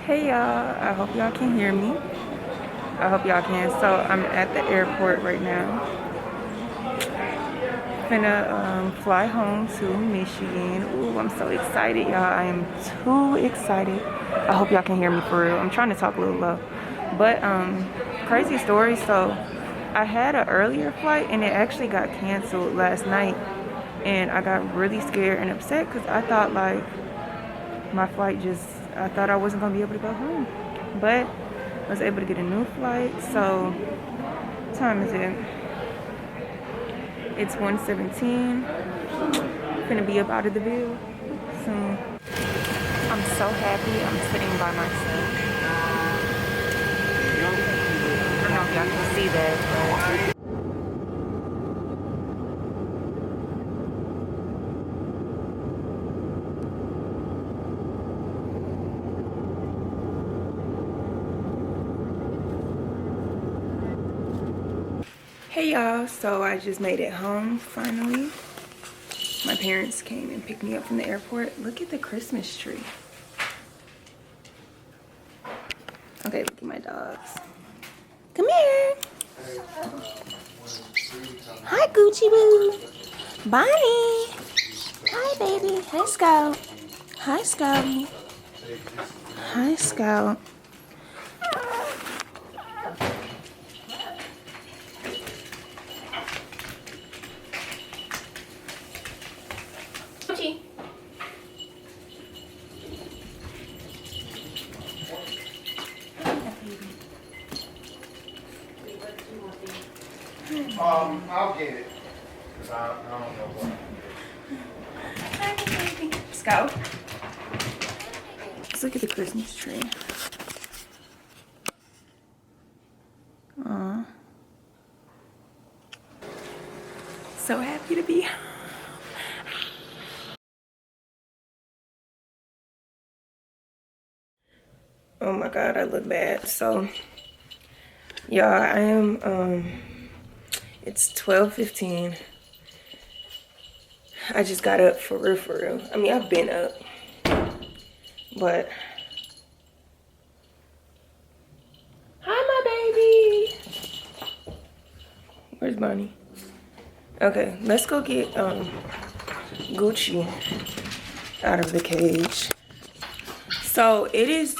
Hey y'all, I hope y'all can hear me. I hope y'all can. So I'm at the airport right now. Finna fly home to Michigan. Ooh, I'm so excited, y'all. I am too excited. I hope y'all can hear me for real. I'm trying to talk a little low. But crazy story. So I had an earlier flight and it actually got canceled last night. And I got really scared and upset because I thought like my flight I thought I wasn't gonna be able to go home. But I was able to get a new flight. So what time is it? It's 1:17. Gonna be up out of the bill soon. I'm so happy I'm sitting by myself. I don't know if y'all can see that, but hey y'all, so I just made it home finally. My parents came and picked me up from the airport. Look at the Christmas tree. Okay, look at my dogs. Come here. Hi, Gucci Boo. Bonnie. Hi, baby. Hi, Scout. Hi, Scouty. Hi, Scout. Gucci. I'll get it. Cause I don't know what. Hi, baby. Scout. Let's look at the Christmas tree. Aw. So happy to be home. Oh my god, I look bad. So y'all, I am it's 12:15. I just got up for real. I mean, I've been up, but hi, my baby. Where's Bonnie? Okay, let's go get Gucci out of the cage. So it's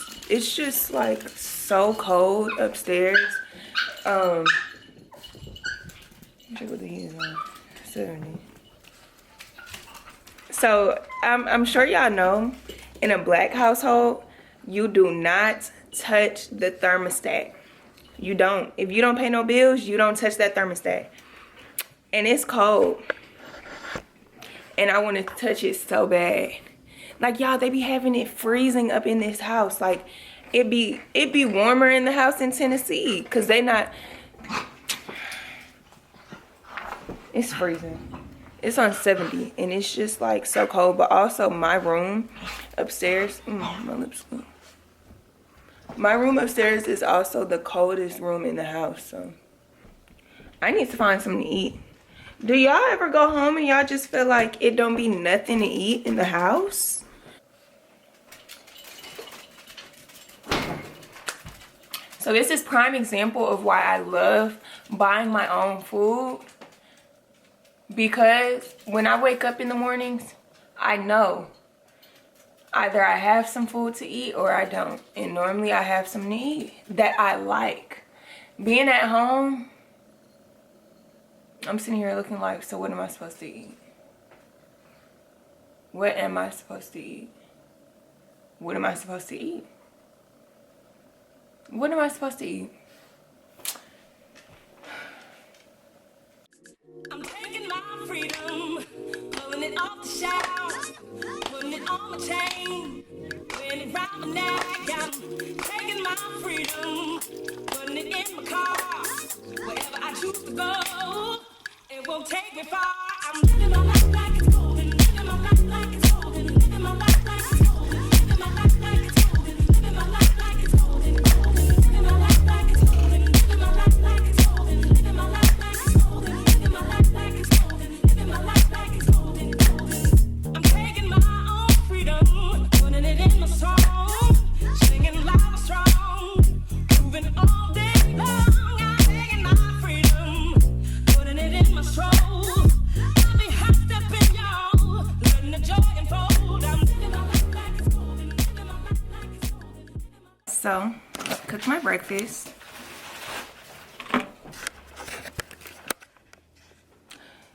just like so cold upstairs. Check what the heat is on. 70. So I'm sure y'all know, in a black household, you do not touch the thermostat. You don't. If you don't pay no bills, you don't touch that thermostat. And it's cold. And I want to touch it so bad. Like, y'all, they be having it freezing up in this house. Like, it be warmer in the house in Tennessee. Because they not... It's freezing. It's on 70. And it's just, like, so cold. But also, my room upstairs... my lips... My room upstairs is also the coldest room in the house. So, I need to find something to eat. Do y'all ever go home and y'all just feel like it don't be nothing to eat in the house? So this is prime example of why I love buying my own food. Because when I wake up in the mornings, I know either I have some food to eat or I don't. And normally I have something to eat that I like. Being at home, I'm sitting here looking like, so what am I supposed to eat? What am I supposed to eat? What am I supposed to eat? What am I supposed to eat? I'm taking my freedom, pulling it off the shelf, putting it on my chain, wearing it round my neck. I'm taking my freedom, putting it in my car, wherever I choose to go, it won't take me far. I'm living my life like it's golden, living my life like it's golden, living my life like it's golden, living my life like it's golden, living my life like it's golden, living my life like it's golden, living my life like it's golden, living my life like it's golden, living my life like it's golden, living my life like it's golden, golden. I'm taking my own freedom, putting it in my song, singing loud. So, cooked my breakfast. It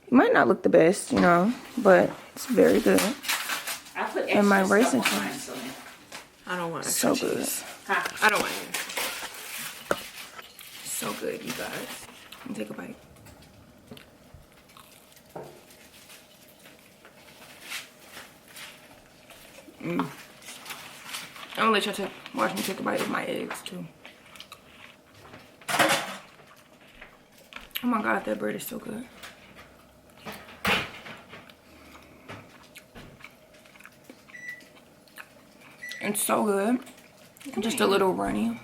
might not look the best, you know, but it's very good. I put And my extra raisin stuff on cheese. mine, so I don't want So extra good. cheese. Huh? I don't want it. So good, you guys. Let me take a bite. I'm gonna let y'all watch me take a bite of my eggs too. Oh my god, that bread is so good. It's so good. Just a little runny.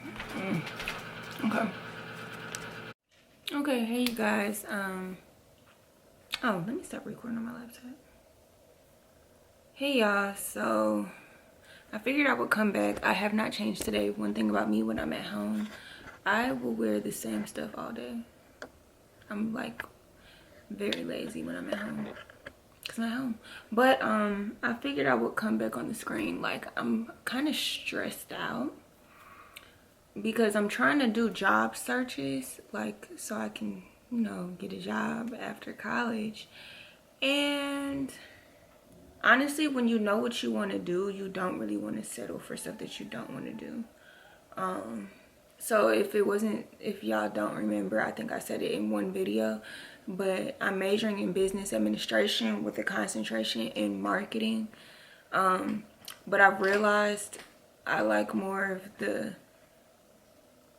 Okay. Okay, hey you guys. Oh, let me stop recording on my laptop. Hey y'all, so I figured I would come back. I have not changed today. One thing about me when I'm at home, I will wear the same stuff all day. I'm like very lazy when I'm at home. Cause I'm at home. But I figured I would come back on the screen. Like I'm kind of stressed out because I'm trying to do job searches, like so I can, you know, get a job after college. And honestly, when you know what you want to do, you don't really want to settle for stuff that you don't want to do. So if y'all don't remember, I think I said it in one video, but I'm majoring in business administration with a concentration in marketing. But I've realized I like more of the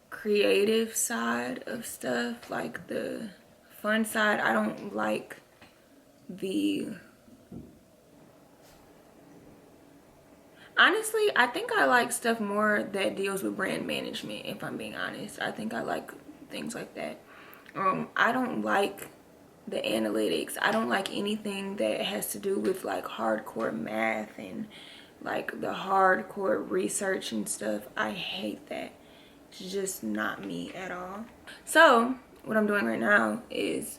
creative side of stuff, like the fun side. I don't like honestly, I think I like stuff more that deals with brand management, if I'm being honest. I think I like things like that. I don't like the analytics. I don't like anything that has to do with like hardcore math and like the hardcore research and stuff. I hate that. It's just not me at all. So what I'm doing right now is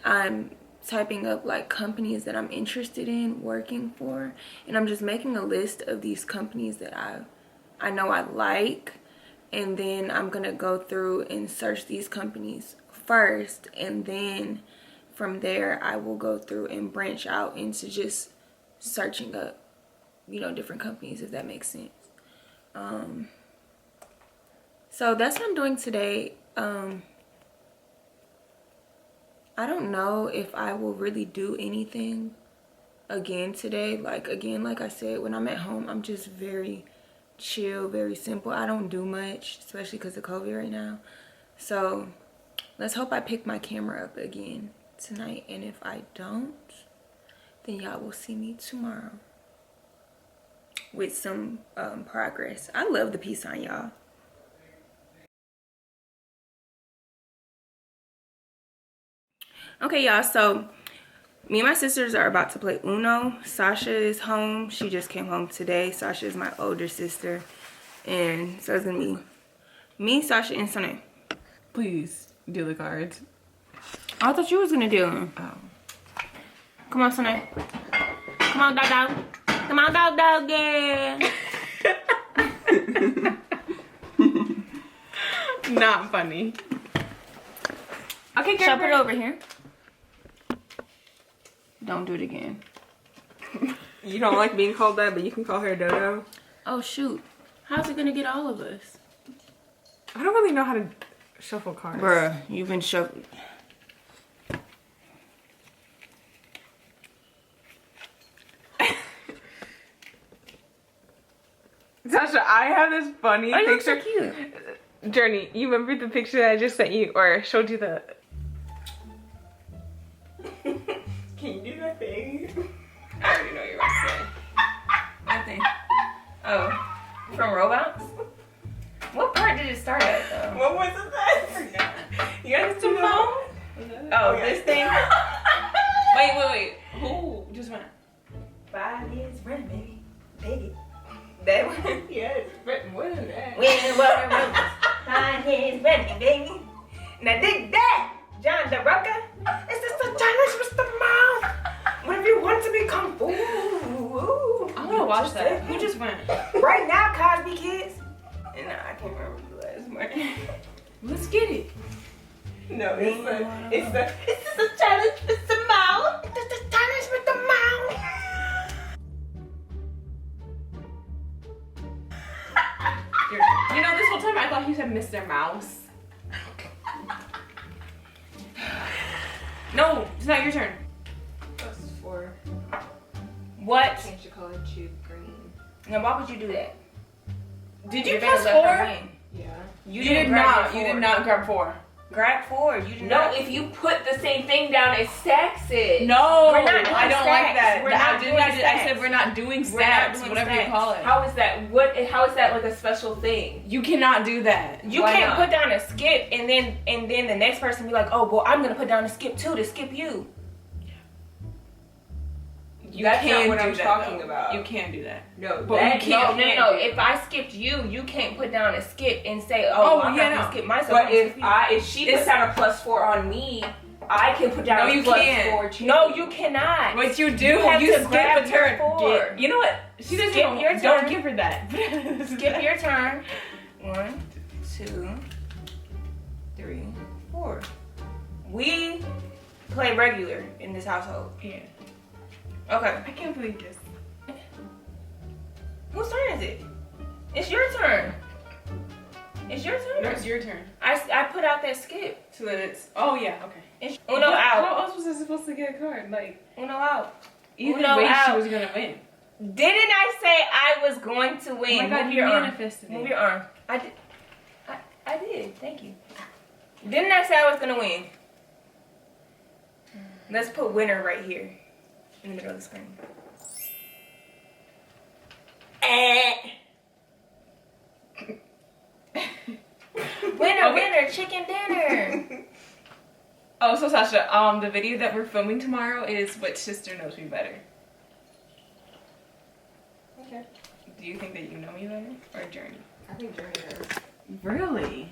I'm typing up like companies that I'm interested in working for, and I'm just making a list of these companies that I know I like, and then I'm gonna go through and search these companies first, and then from there I will go through and branch out into just searching up, you know, different companies, if that makes sense. So that's what I'm doing today. I don't know if I will really do anything again today. Like I said, when I'm at home, I'm just very chill, very simple. I don't do much, especially because of COVID right now. So let's hope I pick my camera up again tonight. And if I don't, then y'all will see me tomorrow with some progress. I love the peace sign, y'all. Okay, y'all, so me and my sisters are about to play Uno. Sasha is home. She just came home today. Sasha is my older sister. And so it's gonna be me, Sasha, and Sonae. Please deal the cards. I thought you was gonna deal them. Oh. Come on, Sonae. Come on, dog, dog. Come on, dog, dog, yeah. Not funny. Okay, Shove it over here. Don't do it again. You don't like being called that, but you can call her Dodo. Oh, shoot. How's it gonna get all of us? I don't really know how to shuffle cards. Bruh, you've been shuffled. Sasha, I have this funny Oh, you look picture. so cute. Journey, you remember the picture that I just sent you or showed you the... Can you do that thing? I already know you're about to say. What thing? Oh, from Roblox? What part did it start at, though? What was it that? You got to know? Oh, this thing? Wait. Who just went? 5 years running, baby. Baby. That one? Yes. What is that? When what roses, 5 years ready, baby. Now dig that, John DeRocca. Is this the challenge, Mr. Mouth? What if you want to become fool? I want to watch that. Who just went? Right now, Cosby Kids. And I can't. Let's get it. No, it's just a challenge with the mouth. Just a challenge with the mouth. You know, this whole time I thought you said Mr. Mouse. No, it's not your turn. Plus 4. What? Change the color to green. Now, why would you do that? Did You're you gonna plus let her 4? win. Yeah. You didn't did grab not. your You four. did not grab 4. Grab 4. You did No, not. if you put the same thing down, it stacks it. No, We're not doing I don't like stacks. that. We're I not did doing not. I stacks. said we're not doing We're not stacks, doing whatever stacks. you call it. How is that? How is that like a special thing? You cannot do that. You Why can't not? put down a skip and then the next person be like, oh, well, I'm gonna put down a skip too to skip you. You That's not can what do I'm that, talking though. about. You can do that. No, But that, you can't. No. If I skipped you, you can't put down a skip and say, oh, I'm yeah, not gonna no. skip myself. But I'm gonna skip you. if she puts down a plus 4 on me, I can put down No, a you plus can't. 4 too. No, you cannot. What you do, You have to skip grab a your turn. 4. You know what? She doesn't Skip even, your don't turn. give her that. Skip your turn. 1, 2, 3, 4. We play regular in this household. Yeah. Okay. I can't believe this. Whose turn is it? It's your turn. It's your turn. No, it's your turn. I put out that skip. So that it's. Oh yeah. Okay. It's Uno How out. else was I supposed to get a card? Like Uno out. either Uno way, out. she was gonna win. Didn't I say I was going to win? Oh my God, Move you your arm. manifested Move it. your arm. I did. I did. Thank you. Didn't I say I was gonna win? Let's put winner right here in the middle of the screen. Winner, winner, chicken dinner. Oh, so Sasha, the video that we're filming tomorrow is Which Sister Knows Me Better. Okay. Do you think that you know me better or Journey? I think Journey does. Really?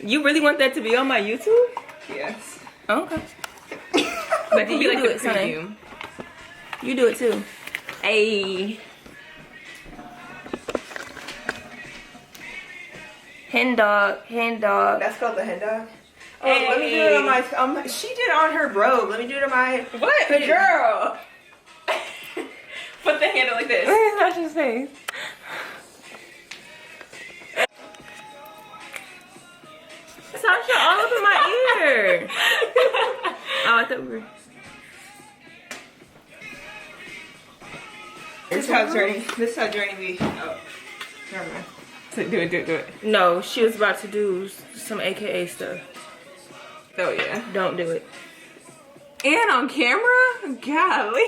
You really want that to be on my YouTube? Yes. Okay. But do You you do like it, the Sonny. preview? You do it too. Hey. Hen dog, hen dog. That's called the hen dog. Oh, Hey. let me do it on my. She did it on her robe. Let me do it on my. What? Girl. Put the handle like this. Where's Sasha's face? Sasha, all up in my ear. Oh, I thought we were. This is how Journey. This is how Journey be. Oh, never mind. So do it. No, she was about to do some AKA stuff. Oh yeah. Don't do it. And on camera? Golly.